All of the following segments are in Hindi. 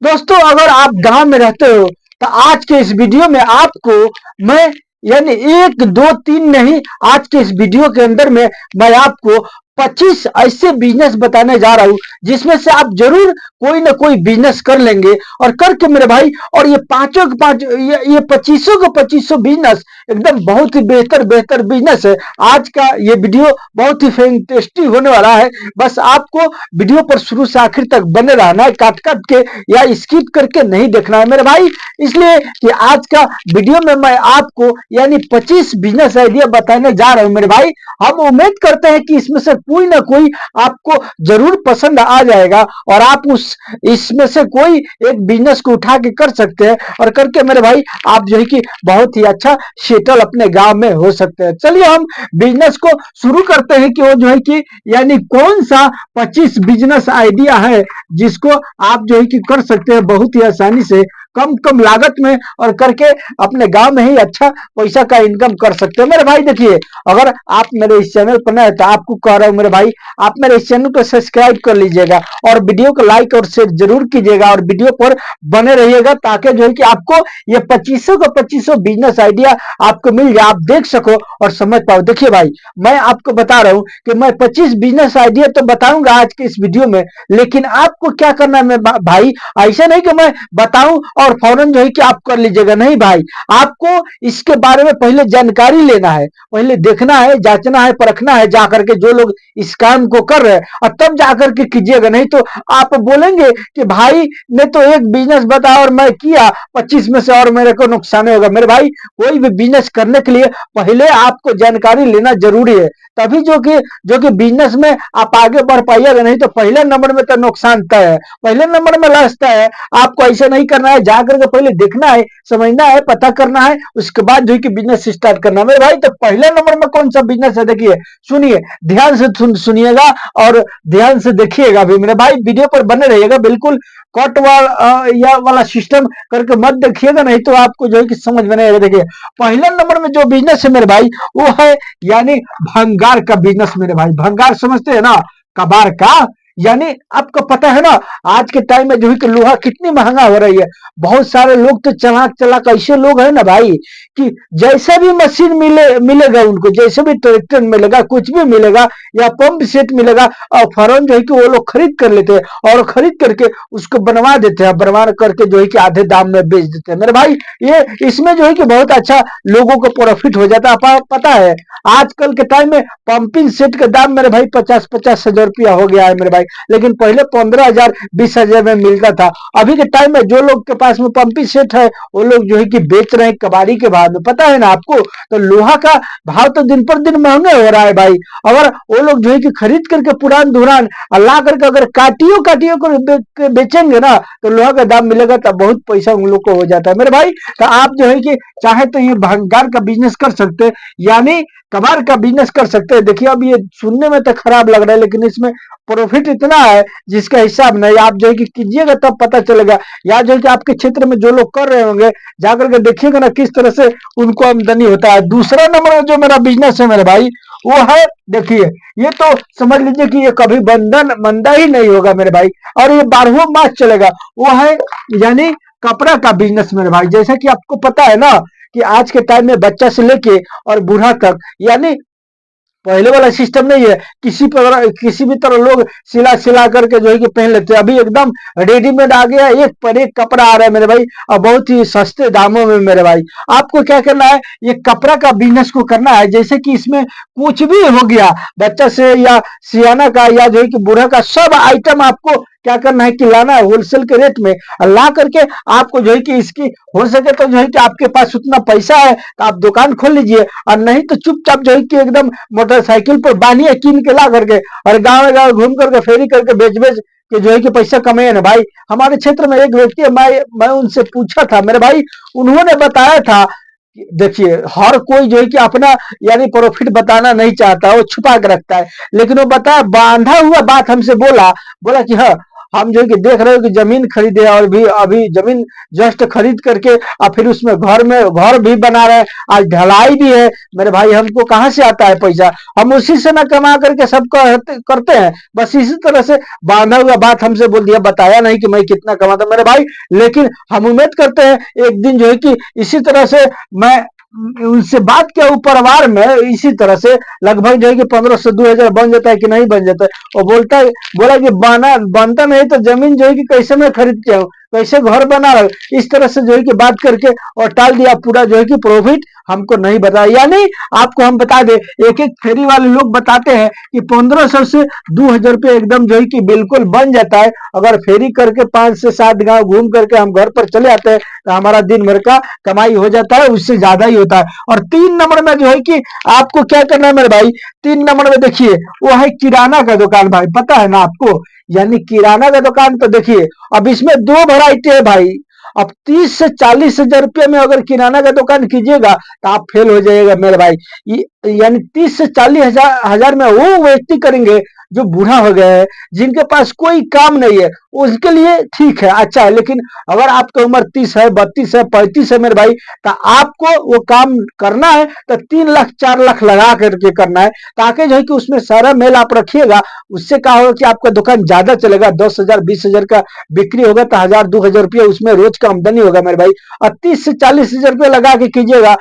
दोस्तों, अगर आप गांव में रहते हो तो आज के इस वीडियो में आपको मैं यानी एक दो तीन नहीं, आज के इस वीडियो के अंदर में मैं आपको 25 ऐसे बिजनेस बताने जा रहा हूं जिसमें से आप जरूर कोई ना कोई बिजनेस कर लेंगे और करके मेरे भाई। और ये पांचों के पांच ये 25 के 25 बिजनेस एकदम बहुत ही बेहतर बेहतर बिजनेस है। आज का ये वीडियो बहुत ही फैंटेस्टी होने वाला है। बस आपको वीडियो पर शुरू से आखिर तक बने रहना है, काट काट के या स्किप करके नहीं देखना है मेरे भाई। इसलिए कि आज का वीडियो में मैं आपको यानी 25 बिजनेस आइडिया बताने जा रहा हूं मेरे भाई। हम उम्मीद करते हैं कि इसमें से कोई ना कोई आपको जरूर पसंद आ जाएगा और आप उस इसमें से कोई एक बिजनेस को उठा के कर सकते हैं और करके मेरे भाई आप जो है कि बहुत ही अच्छा सेटल अपने गांव में हो सकते हैं। चलिए हम बिजनेस को शुरू करते हैं कि वो जो है कि यानी कौन सा 25 बिजनेस आइडिया है जिसको आप जो है कि कर सकते हैं बहुत ही आसानी से, कम कम लागत में और करके अपने गांव में ही अच्छा पैसा का इनकम कर सकते हैं मेरे भाई। देखिए, अगर आप मेरे इस चैनल पर नए तो आपको कह रहा हूं मेरे भाई, आप मेरे इस चैनल को सब्सक्राइब कर लीजिएगा और वीडियो को लाइक और शेयर जरूर कीजिएगा और वीडियो पर बने रहिएगा ताकि जो है कि आपको ये 25 का 25 बिजनेस आइडिया आपको मिल जाए, आप देख सको और समझ पाओ। देखिए भाई, मैं आपको बता रहा हूं कि मैं 25 बिजनेस आइडिया तो बताऊंगा आज के इस वीडियो में, लेकिन आपको क्या करना है भाई, ऐसा नहीं कि मैं बताऊं और फौरन जो है कि आप कर लीजिएगा, नहीं भाई। आपको इसके बारे में पहले जानकारी लेना है, पहले देखना है, जांचना है, परखना है जाकर के जो लोग इस काम को कर रहे हैं और तब जाकर के कीजिएगा। नहीं तो आप बोलेंगे कि भाई ने तो एक बिजनेस बताया और मैं किया 25 में से और मेरे को नुकसान होगा। मेरे भाई, कोई भी बिजनेस करने के लिए पहले आपको जानकारी लेना जरूरी है, तभी जो कि बिजनेस में आप आगे बढ़ पाइएगा। नहीं तो पहले नंबर में तो नुकसान तय है, पहले नंबर में लॉस तय है। आपको ऐसा नहीं करना है, जाकर के पहले देखना है, समझना है, पता करना है, उसके बाद जो है कि बिजनेस स्टार्ट करना है मेरे भाई। तो पहले नंबर में कौन सा बिजनेस है, देखिए, सुनिए, ध्यान से सुनिएगा और ध्यान से देखिएगा भी मेरे भाई, वीडियो पर बने रहिएगा। बिल्कुल कट या वाला सिस्टम करके मत देखिएगा, नहीं तो आपको जो है कि समझ में नहीं आएगा। देखिए, पहले नंबर में जो बिजनेस है मेरे भाई वो है यानी भंगार का बिजनेस मेरे भाई। भंगार समझते हैं ना, कबाड़ का। यानी आपको पता है ना, आज के टाइम में जो है कि लोहा कितनी महंगा हो रही है। बहुत सारे लोग तो चलाक चलाक ऐसे लोग हैं ना भाई कि जैसे भी मशीन मिलेगा उनको, जैसे भी ट्रैक्टर मिलेगा, कुछ भी मिलेगा या पंप सेट मिलेगा और फौरन जो है कि वो लोग खरीद कर लेते हैं और खरीद करके उसको बनवा देते हैं, बनवा करके जो है कि आधे दाम में बेच देते हैं मेरे भाई। ये इसमें जो है कि बहुत अच्छा लोगों को प्रॉफिट हो जाता है। पता है आजकल के टाइम में पंपिंग सेट का दाम मेरे भाई 50-50 हजार रुपया हो गया है मेरे भाई, लेकिन पहले 15,000 20,000 में मिलता था। अभी के टाइम में जो लोग के पास में पंपिंग सेट है वो लोग जो है कि बेच रहे हैं कबाड़ी के भाव में, पता है ना आपको। तो लोहा का भाव तो दिन पर दिन महंगा हो रहा है भाई। अगर वो लोग जो है कि खरीद करके पुरान धुरान ला करके अगर काटियो काटियो कर बेचेंगे ना तो लोहा का दाम मिलेगा, तो बहुत पैसा उन लोग को हो जाता है मेरे भाई। तो आप जो है कि चाहे तो ये भंगार का बिजनेस कर सकते हैं, यानी कबाड़ का बिजनेस कर सकते हैं। देखिए, अब ये सुनने में तो खराब लग रहा है लेकिन इसमें प्रॉफिट इतना है जिसका हिसाब नहीं। आप जो है कि कीजिएगा तब पता चलेगा, या जो है कि आपके क्षेत्र में जो लोग कर रहे होंगे जाकर के देखिएगा ना किस तरह से उनको आमदनी होता है। दूसरा नंबर में जो मेरा बिजनेस है मेरे भाई वो है, देखिए, ये तो समझ लीजिए कि ये कभी बंधन मंदा ही नहीं होगा मेरे भाई और ये 12 मास चलेगा। वो है यानी कपड़ा का बिजनेस मेरे भाई। जैसा कि आपको पता है ना कि आज के टाइम में बच्चा से लेके और बूढ़ा तक, यानी पहले वाला सिस्टम नहीं है, किसी भी तरह लोग सिला सिला करके जो है कि पहन लेते हैं। अभी एकदम रेडीमेड आ गया, एक पर एक कपड़ा आ रहा है मेरे भाई और बहुत ही सस्ते दामों में मेरे भाई। आपको क्या करना है, ये कपड़ा का बिजनेस को करना है। जैसे कि इसमें कुछ भी हो गया, बच्चा से या सियाना का या जो है कि बूढ़ा का, सब आइटम आपको क्या करना है कि लाना है होलसेल के रेट में और ला करके आपको जो है कि इसकी हो सके तो जो है कि आपके पास उतना पैसा है तो आप दुकान खोल लीजिए, और नहीं तो चुपचाप जो है कि एकदम मोटरसाइकिल पर बांधिए कीन के ला करके और गाँव गाँव घूम करके फेरी करके बेच बेच कि जो है कि पैसा कमाए ना भाई। हमारे क्षेत्र में एक व्यक्ति है, मैं उनसे पूछा था मेरे भाई, उन्होंने बताया था। देखिए, हर कोई जो है कि अपना यानी प्रॉफिट बताना नहीं चाहता, वो छुपा के रखता है, लेकिन वो बताया बांधा हुआ बात हमसे बोला बोला कि हाँ, हम जो है कि देख रहे हो कि जमीन खरीदे और भी अभी जमीन जस्ट खरीद करके और फिर उसमें घर भी बना रहे हैं। आज ढलाई भी है मेरे भाई, हमको कहाँ से आता है पैसा? हम उसी से ना कमा करके सब करते हैं। बस इसी तरह से बांधा हुआ बात हमसे बोल दिया, बताया नहीं कि मैं कितना कमाता मेरे भाई। लेकिन हम उम्मीद करते हैं एक दिन जो है कि इसी तरह से मैं उनसे बात किया ऊपरवार में, इसी तरह से लगभग जो है कि 1500 से 2000 बन जाता है कि नहीं बन जाता है। और बोला कि बनता नहीं तो जमीन जो है कि कैसे मैं खरीद के आऊं, कैसे घर बना रहा हूं। इस तरह से जो है कि बात करके और टाल दिया पूरा जो है कि प्रॉफिट हमको नहीं बताया। यानी आपको हम बता दें, एक एक फेरी वाले लोग बताते हैं कि 1500 से 2000 रुपये एकदम जो है कि बिल्कुल बन जाता है। अगर फेरी करके 5 से 7 गांव घूम करके हम घर पर चले आते हैं तो हमारा दिन भर का कमाई हो जाता है, उससे ज्यादा ही होता है। और 3 नंबर में जो है कि आपको क्या करना है मेरे भाई, 3 नंबर में देखिए वो है किराना का दुकान भाई, पता है ना आपको? यानी किराना का दुकान तो देखिए, अब इसमें 2 वैरायटी है भाई। अब 30 से 40 हजार रुपये में अगर किराना का दुकान कीजिएगा तो आप फेल हो जाइएगा मेरे भाई। यानी 30 से 40 हजार में वो व्यक्ति करेंगे जो बूढ़ा हो गया है, जिनके पास कोई काम नहीं है, उसके लिए ठीक है, अच्छा है। लेकिन अगर आपकी उम्र 30 है, 32 है, 35 है मेरे भाई, तो आपको वो काम करना है तो 3 लाख 4 लाख लगा करके करना है, ताकि जो है कि उसमें सारा मेल आप रखिएगा। उससे क्या होगा कि आपका दुकान ज्यादा चलेगा, 10 हजार 20 हजार का बिक्री होगा तो 1000 2000 रुपये उसमें रोज का आमदनी होगा मेरे भाई। और 30 से 40 हजार रुपये लगा के कीजिएगा,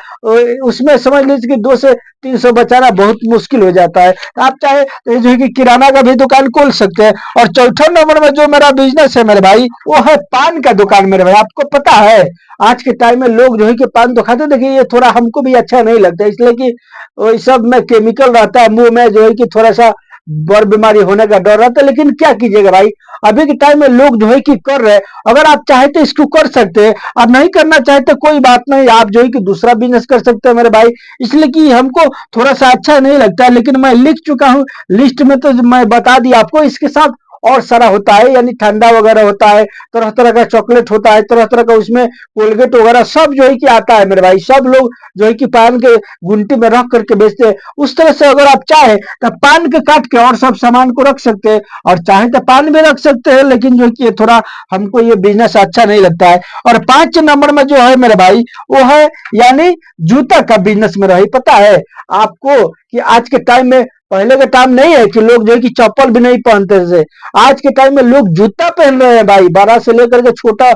उसमें समझ लीजिए कि 200 से 300 बचाना बहुत मुश्किल हो जाता है। आप चाहे तो जो है कि किराना का भी दुकान खोल सकते हैं। और चौथा नंबर में जो मेरा बिजनेस है मेरे भाई, वो है पान का दुकान मेरे भाई। आपको पता है आज के टाइम में लोग जो है कि पान तो खाते, देखिए ये थोड़ा हमको भी अच्छा नहीं लगता, इसलिए कि वो सब में केमिकल रहता है, मुंह में जो है कि थोड़ा सा बड़ बीमारी होने का डर रहता है। लेकिन क्या कीजिएगा भाई, अभी के टाइम में लोग जो है कि कर रहे हैं। अगर आप चाहे तो इसको कर सकते हैं, आप नहीं करना चाहते कोई बात नहीं, आप जो है कि दूसरा बिजनेस कर सकते हैं मेरे भाई। इसलिए कि हमको थोड़ा सा अच्छा नहीं लगता है, लेकिन मैं लिख चुका हूँ लिस्ट में, तो मैं बता दिया आपको। इसके साथ और सारा होता है, यानी ठंडा वगैरह होता है, तरह तरह का चॉकलेट होता है, तरह तरह का उसमें कोलगेट वगैरह सब जो है कि आता है मेरे भाई। सब लोग जो है कि पान के गुंटी में रख करके बेचते हैं। उस तरह से अगर आप चाहे तो पान के काट के और सब सामान को रख सकते हैं, और चाहे तो पान भी रख सकते हैं, लेकिन जो है कि ये थोड़ा हमको ये बिजनेस अच्छा नहीं लगता है। और 5 नंबर में जो है मेरे भाई, वो है यानी जूता का बिजनेस मेरे भाई। पता है आपको कि आज के टाइम में, पहले का टाइम नहीं है कि लोग जो है कि चप्पल भी नहीं पहनते थे, आज के टाइम में लोग जूता पहन रहे हैं भाई, बड़ा से लेकर के छोटा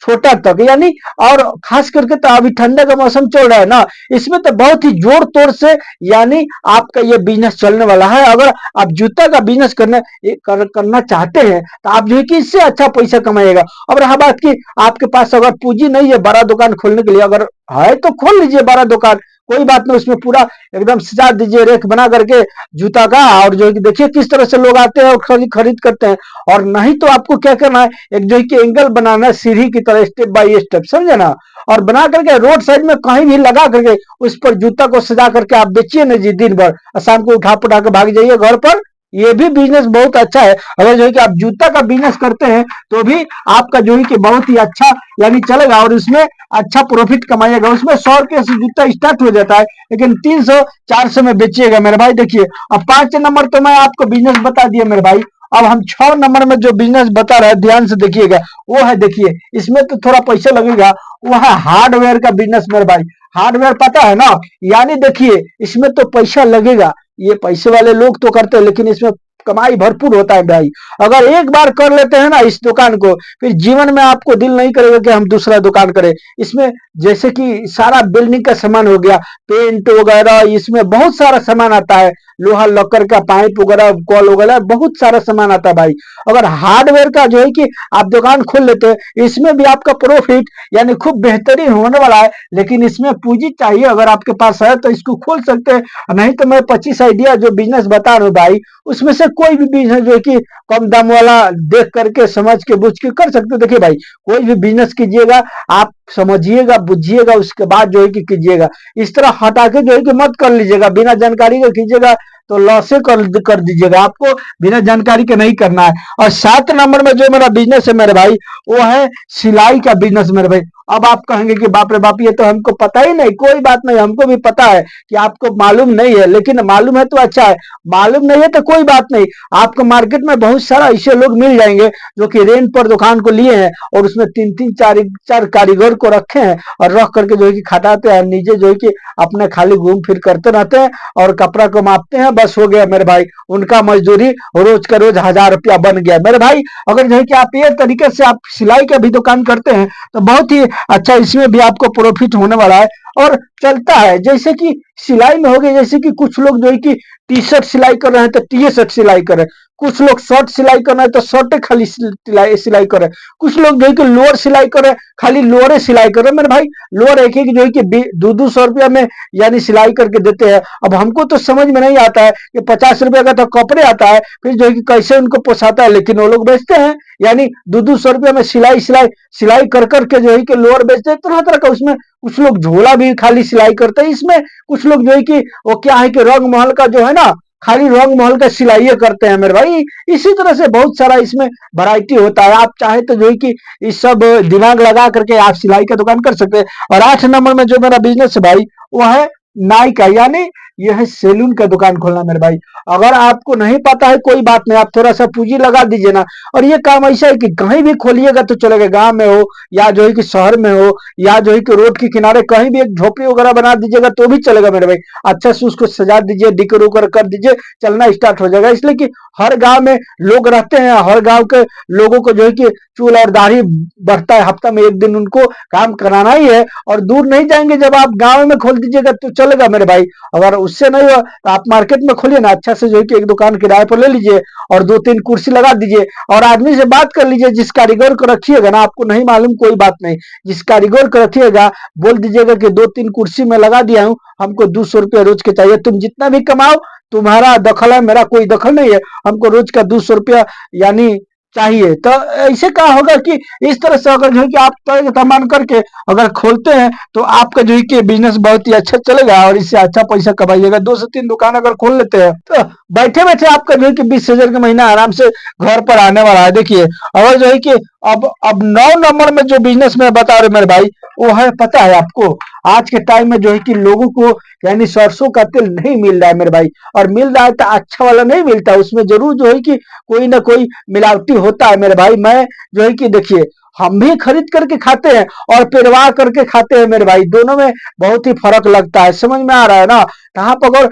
छोटा तक, यानी और खास करके तो अभी ठंडे का मौसम चल रहा है ना, इसमें तो बहुत ही जोर तोड़ से यानी आपका ये बिजनेस चलने वाला है। अगर आप जूता का बिजनेस करना चाहते हैं तो आप जो है कि इससे अच्छा पैसा कमाइएगा। अब रहा बात की आपके पास अगर पूंजी नहीं है बड़ा दुकान खोलने के लिए, अगर है तो खोल लीजिए बड़ा दुकान, कोई बात नहीं, उसमें पूरा एकदम सजा दीजिए रेक बना करके जूता का। और जो है कि देखिए किस तरह से लोग आते हैं और खरीद करते हैं। और नहीं तो आपको क्या करना है, एक जो है कि एंगल बनाना है सीढ़ी की तरह, स्टेप बाय स्टेप, समझे ना? और बना करके रोड साइड में कहीं भी लगा करके उस पर जूता को सजा करके आप बेचिए ना जी दिन भर, और शाम को उठा पुठा के भाग जाइए घर पर। ये भी बिजनेस बहुत अच्छा है। अगर जो है कि आप जूता का बिजनेस करते हैं तो भी आपका जो है कि बहुत ही अच्छा यानी चलेगा, और उसमें अच्छा प्रॉफिट कमाइएगा। उसमें 100 रुपये से जूता स्टार्ट हो जाता है, लेकिन 300 400 में बेचिएगा मेरे भाई। देखिए अब 5 नंबर तो मैं आपको बिजनेस बता दिया मेरे भाई। अब हम 6 नंबर में जो बिजनेस बता रहे हैं, ध्यान से देखिएगा, वो है, देखिए इसमें तो थोड़ा पैसा लगेगा, वो है हार्डवेयर का बिजनेस मेरे भाई। हार्डवेयर पता है ना, यानी देखिए इसमें तो पैसा लगेगा, ये पैसे वाले लोग तो करते हैं, लेकिन इसमें कमाई भरपूर होता है भाई। अगर एक बार कर लेते हैं ना इस दुकान को, फिर जीवन में आपको दिल नहीं करेगा कि हम दूसरा दुकान करें। इसमें जैसे कि सारा बिल्डिंग का सामान हो गया, पेंट वगैरह, इसमें बहुत सारा सामान आता है, लोहा लक्कर का पाइप वगैरह, कॉल वगैरह, बहुत सारा सामान आता है भाई। अगर हार्डवेयर का जो है कि आप दुकान खोल लेते हैं, इसमें भी आपका प्रॉफिट यानी खूब बेहतरीन होने वाला है। लेकिन इसमें पूंजी चाहिए, अगर आपके पास है तो इसको खोल सकते हैं, नहीं तो मैं 25 आइडिया जो बिजनेस बता रहा हूँ भाई, उसमें से कोई भी बिजनेस जो है कि कम दाम वाला देख करके समझ के बुझ के कर सकते हो। देखिए भाई, कोई भी बिजनेस कीजिएगा आप समझिएगा बुझिएगा, उसके बाद जो है कि कीजिएगा। इस तरह हटा के जो है कि मत कर लीजिएगा, बिना जानकारी के कीजिएगा तो लॉसे कर दीजिएगा। आपको बिना जानकारी के नहीं करना है। और 7 नंबर में जो मेरा बिजनेस है मेरे भाई, वो है सिलाई का बिजनेस मेरे भाई। अब आप कहेंगे कि बाप रे बाप, ये तो हमको पता ही नहीं। कोई बात नहीं, हमको भी पता है कि आपको मालूम नहीं है, लेकिन मालूम है तो अच्छा है, मालूम नहीं है तो कोई बात नहीं। आपको मार्केट में बहुत सारा ऐसे लोग मिल जाएंगे जो कि रेंट पर दुकान को लिए हैं और उसमें तीन तीन चार चार कारीगर को रखे हैं और रख करके जो है कि खटाते हैं, नीचे जो है कि अपने खाली घूम फिर करते रहते हैं और कपड़ा को मापते हैं, बस हो गया मेरे भाई। उनका मजदूरी रोज का रोज 1000 रुपया बन गया मेरे भाई। अगर जो है कि आप ये तरीके से आप सिलाई का भी दुकान करते हैं तो बहुत ही अच्छा, इसमें भी आपको प्रॉफिट होने वाला है और चलता है। जैसे कि सिलाई में हो गया, जैसे कि कुछ लोग जो है कि टी शर्ट सिलाई कर रहे हैं तो टी शर्ट सिलाई कर रहे हैं, कुछ लोग शर्ट सिलाई कर रहे हैं तो शर्ट खाली सिलाई सिलाई कर रहे हैं, कुछ लोग जो है कि लोअर सिलाई कर रहे हैं, खाली लोअर सिलाई कर रहे हैं मेरे भाई। लोअर एक एक जो है कि 200-200 रुपया में यानी सिलाई करके देते हैं। अब हमको तो समझ में नहीं आता है कि 50 रुपया का तो कपड़े आता है, फिर जो है कि कैसे उनको पोसाता है, लेकिन वो लोग बेचते हैं। यानी 200-200 रुपया में सिलाई सिलाई सिलाई कर करके जो है कि लोअर बेचते हैं तरह तरह का। उसमें कुछ लोग झोला भी खाली सिलाई करते हैं, इसमें कुछ लोग जो है कि वो क्या है कि रंग महल का जो है ना, खाली रंग महल का सिलाई करते हैं मेरे भाई। इसी तरह से बहुत सारा इसमें वैरायटी होता है। आप चाहे तो जो है कि इस सब दिमाग लगा करके आप सिलाई का दुकान कर सकते हैं। और 8 नंबर में जो मेरा बिजनेस है भाई, वो है नाई का, यानी यह है सैलून का दुकान खोलना मेरे भाई। अगर आपको नहीं पता है कोई बात नहीं, आप थोड़ा सा पूंजी लगा दीजिए ना। और ये काम ऐसा है कि कहीं भी खोलिएगा तो चलेगा, गांव में हो या जो है कि शहर में हो या जो है कि रोड के किनारे कहीं भी एक झोपड़ी वगैरह बना दीजिएगा तो भी चलेगा मेरे भाई। अच्छा से उसको सजा दीजिए, डेकोर वोकर कर दीजिए, चलना स्टार्ट हो जाएगा। इसलिए कि हर गांव में लोग रहते हैं, हर गांव के लोगों को जो है कि चूल और दाढ़ी बढ़ता है, हफ्ता में एक दिन उनको काम कराना ही है। और दूर नहीं जाएंगे, जब आप गांव में खोल दीजिएगा तो चलेगा मेरे भाई। अगर उससे नहीं हो तो आप मार्केट में खोलिए ना, अच्छा से जो है कि एक दुकान किराए पर ले लीजिए और 2-3 कुर्सी लगा दीजिए और आदमी से बात कर लीजिए। जिस कारीगर को रखिएगा ना, आपको नहीं मालूम कोई बात नहीं, जिस कारीगर को रखिएगा बोल दीजिएगा कि 2-3 कुर्सी में लगा दिया हूँ, हमको 200 रुपया रोज के चाहिए, तुम जितना भी कमाओ तुम्हारा दखल है, मेरा कोई दखल नहीं है, हमको रोज का 200 रुपया यानी चाहिए। तो ऐसे क्या होगा कि इस तरह से अगर जो है कि आप तय मान करके अगर खोलते हैं तो आपका जो है कि बिजनेस बहुत ही अच्छा चलेगा और इससे अच्छा पैसा कमाइएगा। 2 से 3 दुकान अगर खोल लेते हैं तो बैठे बैठे आपका जो है कि 20,000 का महीना आराम से घर पर आने वाला है। देखिए, अगर जो है कि अब 9 नंबर में जो बिजनेस मैं बता रहा हूँ मेरे भाई, वो है पता है आपको, आज के टाइम में जो है कि लोगों को यानी सरसों का तेल नहीं मिल रहा है मेरे भाई। और मिल रहा है तो अच्छा वाला नहीं मिलता, उसमें जरूर जो है कि कोई ना कोई मिलावटी होता है मेरे भाई। मैं जो है कि देखिए, हम भी खरीद करके खाते हैं और पेरवा करके खाते हैं मेरे भाई, दोनों में बहुत ही फर्क लगता है। समझ में आ रहा है ना? आप अगर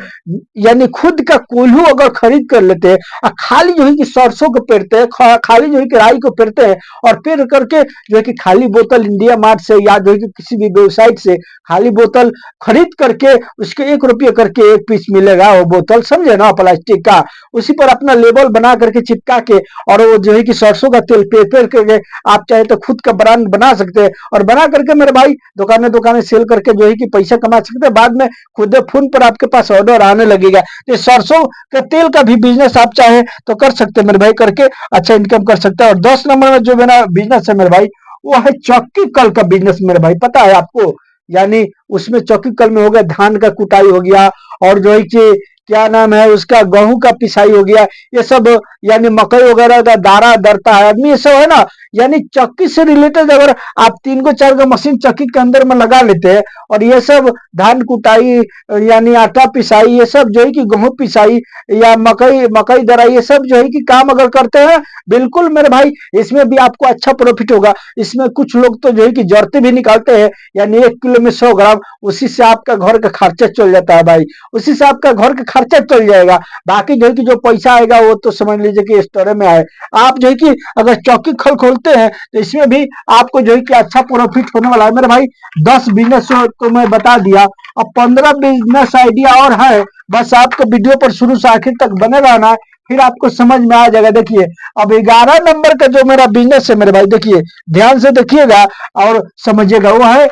यानी खुद का कोल्हू अगर खरीद कर लेते हैं और खाली जो है कि सरसों को पेरते हैं, खाली जो है कि राई को पेरते हैं और पेर करके जो है कि खाली बोतल इंडिया मार्ट से या जो है कि किसी भी वेबसाइट से खाली बोतल खरीद करके उसके 1 रुपये करके 1 पीस मिलेगा वो बोतल, समझे ना, प्लास्टिक का। उसी पर अपना लेबल बना करके चिपका के और वो जो है कि सरसों का तेल पेर पेर करके आप चाहे तो खुद का ब्रांड बना सकते हैं और बना करके मेरे भाई दुकाने दुकाने सेल करके जो है कि पैसा कमा सकते हैं। बाद में खुद फोन पर आपके पास ऑर्डर आने लगेगा। तो सरसों के तेल का भी बिजनेस आप चाहे तो कर सकते हैं मेरे भाई, करके अच्छा इनकम कर सकते हैं। और 10 नंबर में जो मेरा बिजनेस है मेरे भाई, वो है चक्की कल का बिजनेस मेरे भाई। पता है आपको, यानी उसमें चक्की कल में हो गया धान का कुटाई हो गया और जो है कि क्या नाम है उसका, गेहूं का पिसाई हो गया, ये सब यानी मकई वगैरह का दारा दरता है आदमी, ये सब है ना। यानी चक्की से रिलेटेड अगर आप 3-4 मशीन चक्की के अंदर में लगा लेते हैं और ये सब धान कुटाई यानी आटा पिसाई, ये सब जो है कि गेहूं पिसाई या मकई मकई दराई, ये सब जो है कि काम अगर करते हैं, बिल्कुल मेरे भाई इसमें भी आपको अच्छा प्रॉफिट होगा। इसमें कुछ लोग तो जो है कि जर्ते भी निकालते हैं, यानी 1 किलो में 100 ग्राम, उसी से आपका घर का खर्चा चल जाता है भाई, उसी से आपका घर का खर्चा चल जाएगा। बाकी जो है कि जो पैसा आएगा वो तो समझ लीजिए कि इस तरह में आए। आप जो है कि अगर चौकी खल खोलते हैं तो इसमें भी आपको जो है कि अच्छा प्रॉफिट होने वाला है मेरे भाई। 10 बिजनेस तो मैं बता दिया, अब 15 बिजनेस आइडिया और है। बस आपको वीडियो पर शुरू से आखिर तक बने रहना है, फिर आपको समझ में आ जाएगा। देखिए, अब 11 नंबर का जो मेरा बिजनेस है मेरे भाई, देखिए ध्यान से देखिएगा और समझिएगा, वो है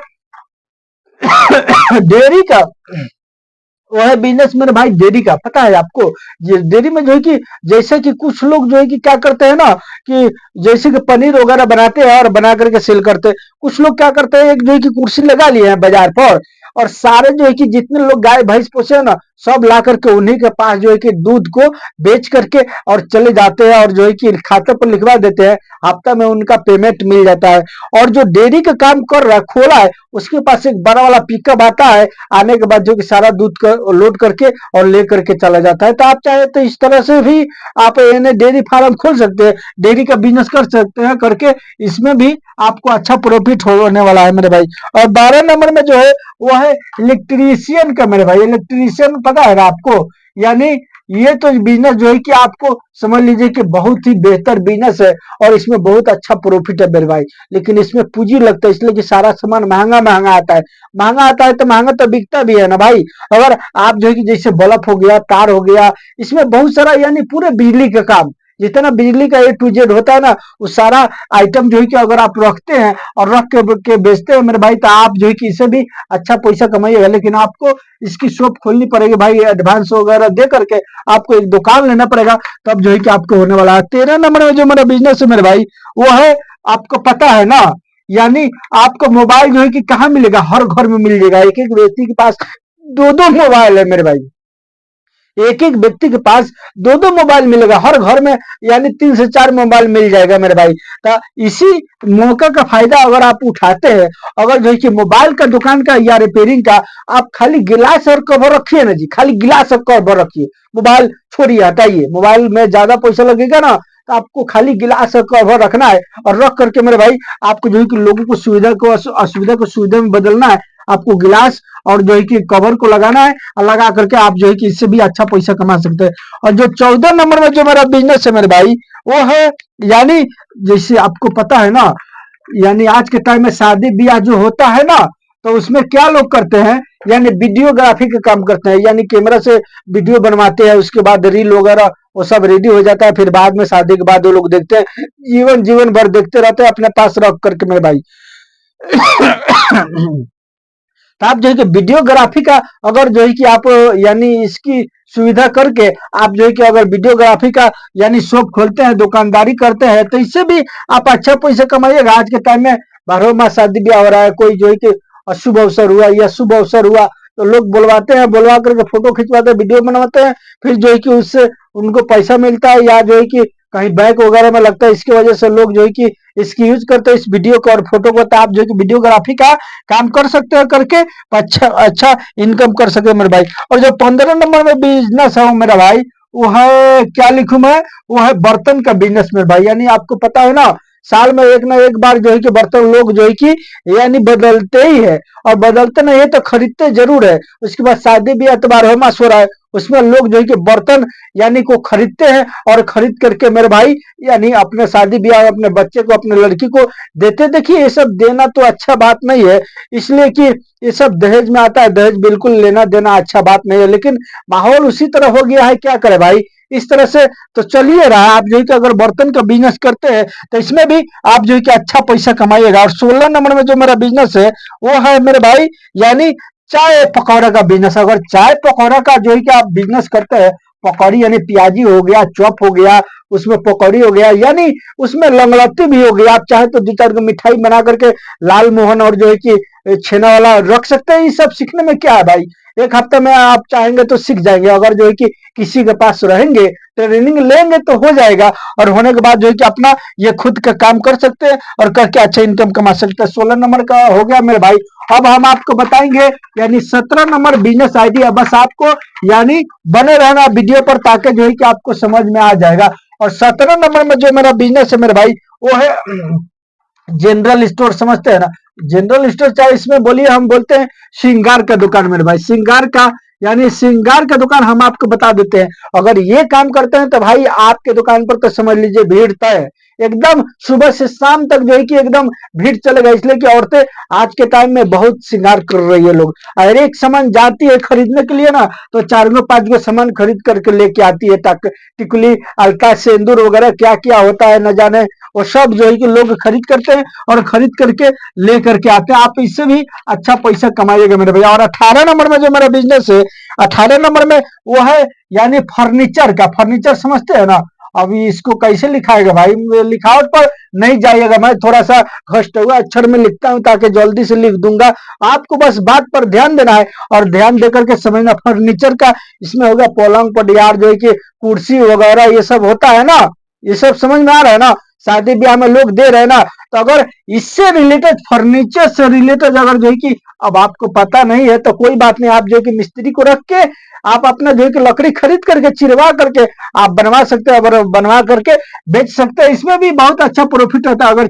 डेयरी का। वो है बिजनेस मेरे भाई डेयरी का। पता है आपको, ये डेयरी में जो है कि जैसे कि कुछ लोग जो है कि क्या करते हैं ना, कि जैसे कि पनीर वगैरह बनाते हैं और बना करके सेल करते हैं। कुछ लोग क्या करते हैं, एक जो है कि कुर्सी लगा लिए हैं बाजार पर और सारे जो है कि जितने लोग गाय भैंस पोसे हैं ना, सब ला करके उन्हीं के पास जो है कि दूध को बेच करके और चले जाते हैं और जो है कि खाते पर लिखवा देते हैं, हफ्ता में उनका पेमेंट मिल जाता है। और जो डेयरी का काम कर रहा है, खोला है, उसके पास एक बड़ा वाला पिकअप आता है, आने के बाद जो कि सारा दूध लोड करके और ले करके चला जाता है। तो आप चाहे तो इस तरह से भी आप डेयरी फार्म खोल सकते हैं, डेयरी का बिजनेस कर सकते हैं, करके इसमें भी आपको अच्छा प्रॉफिट होने वाला है मेरे भाई। और 12 नंबर में जो है वो है इलेक्ट्रीशियन का मेरे भाई। इलेक्ट्रीशियन पता है ना आपको, यानी ये तो बिजनेस जो है कि आपको समझ लीजिए कि बहुत ही बेहतर बिजनेस है और इसमें बहुत अच्छा प्रॉफिट है मेरे भाई। लेकिन इसमें पूंजी लगता है, इसलिए कि सारा सामान महंगा महंगा आता है। महंगा आता है तो महंगा तो बिकता भी है ना भाई। अगर आप जो है कि जैसे बल्ब हो गया, तार हो गया, इसमें बहुत सारा यानी पूरे बिजली का काम, जितना बिजली का A to Z होता है ना, वो सारा आइटम जो है कि अगर आप रखते हैं और रख के बेचते हैं मेरे भाई, तो आप जो है कि इससे भी अच्छा पैसा कमाइएगा। लेकिन आपको इसकी शॉप खोलनी पड़ेगी भाई, एडवांस वगैरह दे करके आपको एक दुकान लेना पड़ेगा, तब जो है कि आपको होने वाला है। 13 नंबर में जो मेरा बिजनेस है मेरे भाई, वो है, आपको पता है ना, यानी आपको मोबाइल जो है कि कहाँ मिलेगा, हर घर में मिल जाएगा। एक एक व्यक्ति के पास दो दो मोबाइल है मेरे भाई, एक एक व्यक्ति के पास दो दो मोबाइल मिलेगा हर घर में, यानी 3 से 4 मोबाइल मिल जाएगा मेरे भाई। तो इसी मौका का फायदा अगर आप उठाते हैं, अगर जो है कि मोबाइल का दुकान का या रिपेयरिंग का, आप खाली गिलास और कवर रखिए ना जी, खाली गिलास और कवर रखिए, मोबाइल छोड़िए, हटाइए। मोबाइल में ज्यादा पैसा लगेगा ना, तो आपको खाली गिलास और कवर रखना है और रख करके मेरे भाई आपको जो है कि लोगों को सुविधा को असुविधा को सुविधा में बदलना है। आपको गिलास और जो है कि कवर को लगाना है, और लगा करके आप जो है कि इससे भी अच्छा पैसा कमा सकते हैं। और जो 14 नंबर में जो मेरा बिजनेस है मेरे भाई, वो है, यानी जैसे आपको पता है ना, यानी आज के टाइम में शादी ब्याह जो होता है ना, तो उसमें क्या लोग करते हैं, यानी वीडियोग्राफी का काम करते हैं, यानी कैमरा से वीडियो बनवाते हैं, उसके बाद रील वगैरह वो सब रेडी हो जाता है, फिर बाद में शादी के बाद वो लोग देखते हैं, जीवन जीवन भर देखते रहते हैं अपने पास रख करके मेरे भाई। तो आप जो है कि वीडियोग्राफी का अगर जो है कि आप यानी इसकी सुविधा करके आप जो है कि अगर वीडियोग्राफी का यानी शॉप खोलते हैं, दुकानदारी करते हैं, तो इससे भी आप अच्छा पैसा कमाइएगा। आज के टाइम में 12 माह शादी ब्याह हो रहा है, कोई जो है कि अशुभ अवसर हुआ या शुभ अवसर हुआ, तो लोग बुलवाते हैं, बुलवा करके फोटो खिंचवाते हैं, वीडियो बनवाते हैं, फिर जो है कि उससे उनको पैसा मिलता है, या जो है कि कहीं बैंक वगैरह में लगता है। इसकी वजह से लोग जो है कि इसकी यूज करते हैं, इस वीडियो को और फोटो को। तो आप जो है कि वीडियोग्राफी का काम कर सकते हैं, करके अच्छा अच्छा इनकम कर सके मेरे भाई। और जो 15 नंबर में बिजनेस है मेरा भाई, वो है, क्या लिखूं मैं, वो है बर्तन का बिजनेस मेरे भाई। यानी आपको पता है ना, साल में एक ना एक बार जो है कि बर्तन लोग जो है कि यानी बदलते ही है, और बदलते नहीं है तो खरीदते जरूर है। उसके बाद शादी ब्याह एतबार हो मास हो रहा है, उसमें लोग जो है कि बर्तन यानी को खरीदते हैं, और खरीद करके मेरे भाई यानी अपने शादी ब्याह, अपने बच्चे को, अपने लड़की को देते। देखिए ये सब देना तो अच्छा बात नहीं है, इसलिए कि ये सब दहेज में आता है, दहेज बिल्कुल लेना देना अच्छा बात नहीं है। लेकिन माहौल उसी तरह हो गया है, क्या करे भाई, इस तरह से तो चलिए रहा। आप जो है कि अगर बर्तन का बिजनेस करते हैं, तो इसमें भी आप जो है कि अच्छा पैसा कमाइएगा। और 16 नंबर में जो मेरा बिजनेस है, वो है मेरे भाई, यानी चाय पकौड़ा का बिजनेस। अगर चाय पकौड़ा का जो है कि आप बिजनेस करते हैं, पकौड़ी यानी प्याजी हो गया, चॉप हो गया, उसमें पकौड़ी हो गया, यानी उसमें लंगलत्ती भी हो गई। आप चाहे तो 2-4 को मिठाई बना करके लाल मोहन और जो है कि छेना वाला रख सकते हैं। ये सब सीखने में क्या है भाई, एक हफ्ते में आप चाहेंगे तो सीख जाएंगे। अगर जो है कि किसी के पास रहेंगे, ट्रेनिंग लेंगे तो हो जाएगा, और होने के बाद जो है कि अपना ये खुद का काम कर सकते हैं और करके अच्छा इनकम कमा सकते हैं। 16 नंबर का हो गया मेरे भाई। अब हम आपको बताएंगे यानी 17 नंबर बिजनेस आइडिया। बस आपको यानी बने रहना वीडियो पर, ताकि जो है कि आपको समझ में आ जाएगा। और 17 नंबर में जो मेरा बिजनेस है मेरे भाई, वो है जनरल स्टोर। समझते हैं ना, जनरल स्टोर, चाहे इसमें बोलिए, हम बोलते हैं श्रृंगार का दुकान मेरे भाई। श्रृंगार का यानी श्रृंगार का दुकान हम आपको बता देते हैं। अगर ये काम करते हैं तो भाई आपके दुकान पर तो समझ लीजिए भीड़ तय है, एकदम सुबह से शाम तक जो है कि एकदम भीड़ चलेगा। इसलिए कि औरतें आज के टाइम में बहुत श्रृंगार कर रही है। लोग हर एक सामान जाती है खरीदने के लिए ना, तो 4-5 सामान खरीद करके लेके आती है, टिकुली, अलता, सिंदूर वगैरह क्या क्या होता है न जाने, वो सब जो है कि लोग खरीद करते हैं और खरीद करके ले करके आते हैं। आप इससे भी अच्छा पैसा कमाइएगा मेरे भैया। और 18 नंबर में जो मेरा बिजनेस है, 18 नंबर में वो है यानी फर्नीचर का। फर्नीचर समझते हैं ना, अभी इसको कैसे लिखाएगा भाई, लिखावट पर नहीं जाइएगा, मैं थोड़ा सा घसते हुए अक्षर में लिखता हूँ ताकि जल्दी से लिख दूंगा। आपको बस बात पर ध्यान देना है और ध्यान देकर के समझना। फर्नीचर का इसमें होगा पलंग पटियार जो है कि कुर्सी वगैरह ये सब होता है ना, ये सब समझ में आ रहा है ना, शादी ब्याह में लोग दे रहे हैं ना। तो अगर इससे रिलेटेड, फर्नीचर से रिलेटेड अगर जो है कि अब आपको पता नहीं है तो कोई बात नहीं, आप जो है कि मिस्त्री को रख के आप अपना जो है कि लकड़ी खरीद करके चिरवा करके आप बनवा सकते हैं, अगर बनवा करके बेच सकते हैं। इसमें भी बहुत अच्छा प्रॉफिट होता है। अगर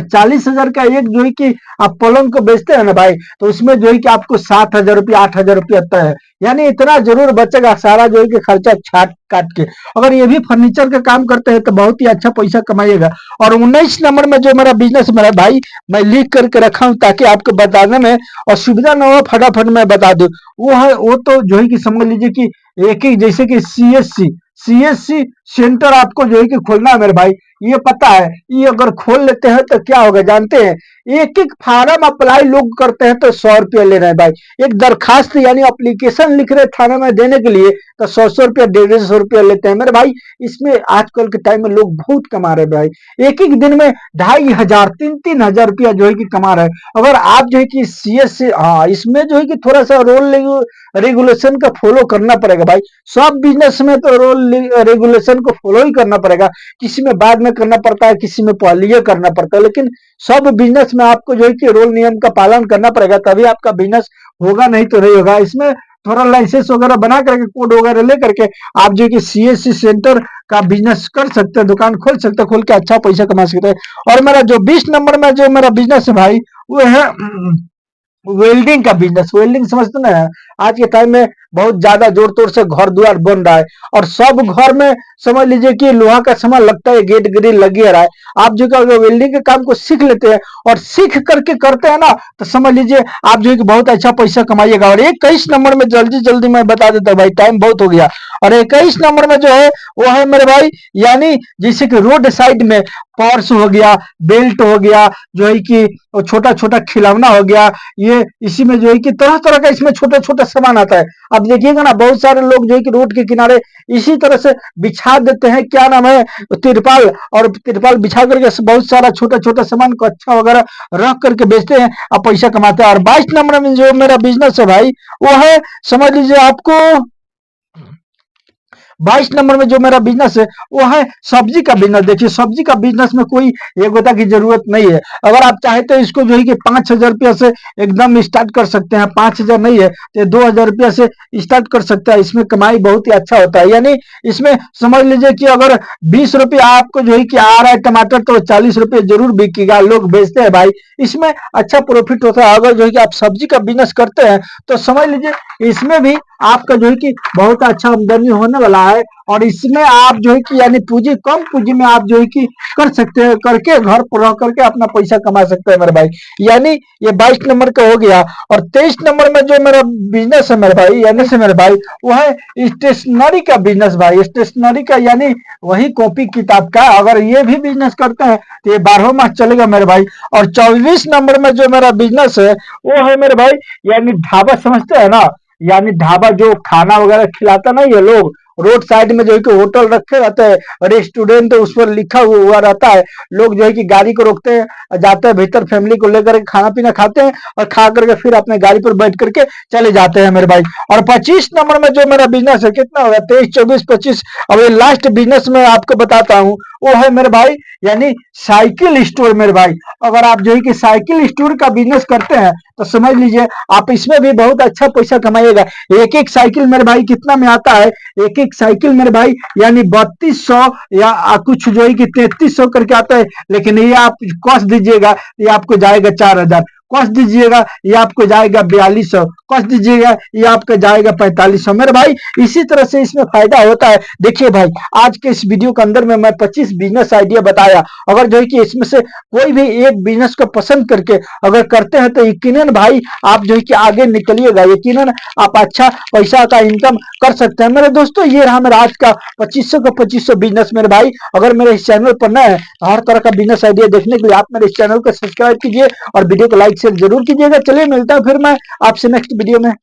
40,000 का एक जो है कि आप पलंग को बेचते हैं ना भाई, तो उसमें जो है कि आपको 7,000 रुपया 8,000 रुपया आता है, यानी इतना जरूर बचेगा सारा जो है कि खर्चा छाट काट के। अगर ये भी फर्नीचर का काम करते हैं तो बहुत ही अच्छा पैसा कमाइएगा। और 19 नंबर में जो मेरा बिजनेस मेरा भाई मैं लिख करके रखा हूं ताकि आपको बताने में असुविधा न हो, फटाफट मैं बता दूं। वो है, वो तो जो है कि समझ लीजिए कि एक ही, जैसे कि सीएससी सेंटर आपको जो है कि खोलना है मेरे भाई। ये पता है, ये अगर खोल लेते हैं तो क्या होगा जानते हैं, एक एक फार्म अप्लाई लोग करते हैं तो 100 रुपया ले रहे हैं भाई। एक दरखास्त यानी एप्लीकेशन लिख रहे थाने में देने के लिए तो 100-100 रुपया 150-150 रुपया लेते हैं मेरे भाई। इसमें आजकल के टाइम में लोग बहुत कमा रहे हैं भाई, एक एक दिन में 2,500 3,000 रुपया जो है कि कमा रहे हैं। अगर आप जो है कि सीएससी, हाँ इसमें जो है कि थोड़ा सा रोल रेगुलेशन का फॉलो करना पड़ेगा भाई। सब बिजनेस में तो रोल रेगुलेशन को फॉलो ही करना पड़ेगा, किसी में बाद में करना पड़ता है, किसी में पहले करना पड़ता है, लेकिन सब बिजनेस में आपको जो है कि रोल नियम का पालन करना पड़ेगा, तभी आपका बिजनेस होगा, नहीं तो नहीं होगा। इसमें थोड़ा लाइसेंस वगैरह बना करके, कोड वगैरह लेकर के आप जो कि सीएससी सेंटर का बिजनेस कर सकते हैं, दुकान खोल सकते हैं, खोल के अच्छा पैसा कमा सकते हैं। और मेरा जो 20 नंबर में जो मेरा बिजनेस है भाई, वो है वेल्डिंग का बिजनेस। वेल्डिंग समझते ना, आज के टाइम में बहुत ज्यादा जोर तोर से घर द्वार बन रहा है और सब घर में समझ लीजिए कि लोहा का सामान लगता है, गेट ग्रिल लग रहा है। आप जो अगर वेल्डिंग के काम को सीख लेते हैं और सीख करके करते हैं ना, तो समझ लीजिए आप जो है कि बहुत अच्छा पैसा कमाइएगा। और 21 नंबर में जल्दी जल्दी मैं बता देता हूँ भाई, टाइम बहुत हो गया। और 21 नंबर में जो है वो है मेरे भाई, यानी जैसे कि रोड साइड में पर्स हो गया, बेल्ट हो गया, जो है कि छोटा छोटा खिलौना हो गया, ये इसी में जो है कि तरह तरह का इसमें छोटा छोटा सामान आता है। अब देखिएगा ना, बहुत सारे लोग जो है कि रोड के किनारे इसी तरह से बिछा देते हैं, क्या नाम है, तिरपाल, और तिरपाल बिछा करके बहुत सारा छोटा छोटा सामान कच्छा वगैरह रख करके बेचते हैं, अब पैसा कमाते हैं। और 22 नंबर में जो मेरा बिजनेस है भाई, वो है समझ लीजिए आपको 22 नंबर में जो मेरा बिजनेस है वो है सब्जी का बिजनेस। देखिए सब्जी का बिजनेस में कोई योग्यता की जरूरत नहीं है। अगर आप चाहे तो इसको जो है कि 5,000 रुपया से एकदम स्टार्ट कर सकते हैं, 5,000 नहीं है तो 2,000 रुपया से स्टार्ट कर सकते हैं। इसमें कमाई बहुत ही अच्छा होता है, यानी इसमें समझ लीजिए कि अगर 20 रुपया आपको जो है कि आ रहा है टमाटर, तो 40 रुपये जरूर बिकेगा, लोग बेचते हैं भाई, इसमें अच्छा प्रॉफिट होता है। अगर जो है कि आप सब्जी का बिजनेस करते हैं तो समझ लीजिए इसमें भी आपका जो है कि बहुत अच्छा आमदनी होने वाला है। और इसमें आप जो है कि यानी पूंजी, कम पूंजी में आप जो है कि कर सकते हैं, करके घर पर रह करके अपना पैसा कमा सकते हैं मेरे भाई। यानी ये 22 नंबर का हो गया। और 23 नंबर में जो मेरा बिजनेस है मेरे भाई, यानी से मेरे भाई, वो है स्टेशनरी का बिजनेस भाई। स्टेशनरी का यानी वही कॉपी किताब का, अगर ये भी बिजनेस करते हैं तो ये 12 माह चलेगा मेरे भाई। और 24 नंबर में जो मेरा बिजनेस है वो है मेरे भाई, यानी ढाबा, समझते हैं ना, यानी ढाबा जो खाना वगैरह खिलाता ना, ये लोग रोड साइड में जो है कि होटल रखे रहते हैं, रेस्टोरेंट उस पर लिखा हुआ रहता है, लोग जो है कि गाड़ी को रोकते हैं, जाते हैं भीतर, फैमिली को लेकर खाना पीना खाते हैं और खा करके फिर अपने गाड़ी पर बैठ करके चले जाते हैं मेरे भाई। और 25 नंबर में जो मेरा बिजनेस है, कितना होगा, 23, 24, 25, अब ये लास्ट बिजनेस में आपको बताता हूँ, वो है मेरे भाई, यानी साइकिल स्टोर मेरे भाई। अगर आप जो है कि साइकिल स्टोर का बिजनेस करते हैं तो समझ लीजिए आप इसमें भी बहुत अच्छा पैसा कमाइएगा। एक एक साइकिल मेरे भाई कितना में आता है, एक एक साइकिल मेरे भाई यानी 3200 या कुछ जो है कि 3300 करके आता है, लेकिन ये आप कॉस्ट दीजिएगा, ये आपको जाएगा 4,000, कॉस्ट दीजिएगा ये आपको जाएगा 4200, कॉस्ट दीजिएगा ये आपको जाएगा 4500 मेरे भाई। इसी तरह से इसमें फायदा होता है। देखिए भाई, आज के इस वीडियो के अंदर में मैं 25 बिजनेस आइडिया बताया। अगर जो है कि इसमें से कोई भी एक बिजनेस को पसंद करके अगर करते हैं तो यकीनन भाई आप जो है कि आगे निकलिएगा, यकीनन आप अच्छा पैसा का इनकम कर सकते हैं। मेरे दोस्तों, ये रहा मेरा आज का 2500 का 2500 बिजनेस मेरे भाई। अगर मेरे इस चैनल पर नए हैं तो हर तरह का बिजनेस आइडिया देखने के लिए आप मेरे इस चैनल को सब्सक्राइब कीजिए और वीडियो को लाइक शेयर जरूर कीजिएगा। चलिए मिलता है फिर मैं आपसे नेक्स्ट वीडियो में।